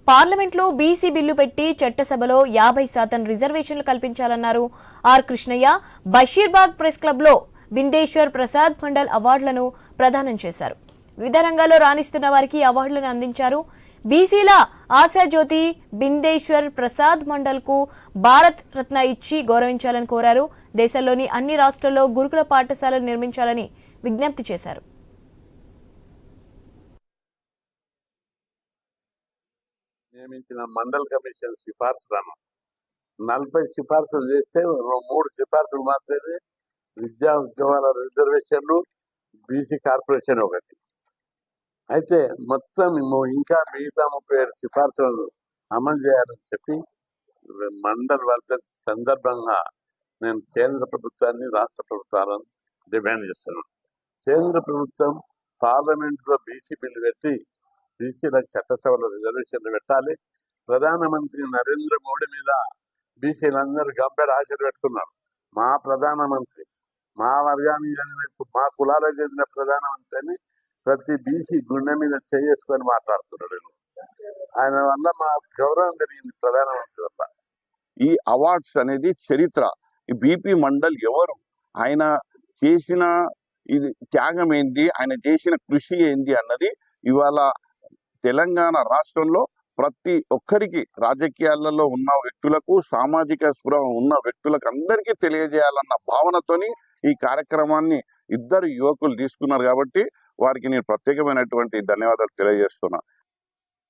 పార్లమెంట్లో BC bill పెట్టి చట్టసభలో 50% రిజర్వేషన్లు కల్పించాలన్నారు. ఆర్ కృష్ణయ్య బషీర్బాగ్ ప్రెస్ క్లబ్లో బిందేశ్వర్ ప్రసాద్ మండల్ అవార్డులను ప్రదానం చేశారు. వివిధ రంగాల్లో రాణిస్తున్న వారికి అవార్డులను అందించారు. బీసీల ఆశాజ్యోతి బిందేశ్వర్ ప్రసాద్ మండల్ కు భారత్ రత్న ఇచ్చి గౌరవించాలని కోరారు. దేశంలోని అన్ని రాష్ట్రాల్లో గురుకుల పాఠశాలలు నిర్మించాలని విజ్ఞప్తి చేశారు. నియమించిన మండల్ కమిషన్ సిఫార్సులను 40 సిఫార్సులు చేస్తే 3 సిఫార్సులు మాత్రమే విద్యా ఉద్యోగాల రిజర్వేషన్లు, బీసీ కార్పొరేషన్ ఒకటి. అయితే మొత్తం ఇంకా మిగతా 37 సిఫార్సులను అమలు చేయాలని చెప్పి మండల్ వర్ధ సందర్భంగా నేను కేంద్ర ప్రభుత్వాన్ని, రాష్ట్ర ప్రభుత్వాలను డిమాండ్ చేస్తున్నాను. కేంద్ర ప్రభుత్వం పార్లమెంట్లో బీసీ బిల్లు పెట్టి బీసీలకు చట్టసభలో రిజర్వేషన్లు పెట్టాలి. ప్రధానమంత్రి నరేంద్ర మోడీ మీద బీసీలందరూ గంపెడ ఆశలు పెట్టుకున్నారు. మా ప్రధానమంత్రి, మా వర్గానికి చెందిన, మా కులాలకు చెందిన ప్రధానమంత్రి అని ప్రతి బీసీ గుండె మీద చేసుకొని మాట్లాడుతున్నాడు. ఆయన వల్ల మా గౌరవం పెరిగింది ప్రధానమంత్రి వల్ల. ఈ అవార్డ్స్ అనేది చరిత్ర. ఈ బీపీ మండల్ ఎవరు, ఆయన చేసిన ఇది త్యాగం ఏంటి, ఆయన చేసిన కృషి ఏంటి అన్నది ఇవాళ తెలంగాణ రాష్ట్రంలో ప్రతి ఒక్కరికి, రాజకీయాలలో ఉన్న వ్యక్తులకు, సామాజిక స్పృహ ఉన్న వ్యక్తులకు అందరికీ తెలియజేయాలన్న భావనతోని ఈ కార్యక్రమాన్ని ఇద్దరు యువకులు తీసుకున్నారు. కాబట్టి వారికి నేను ప్రత్యేకమైనటువంటి ధన్యవాదాలు తెలియజేస్తున్నా.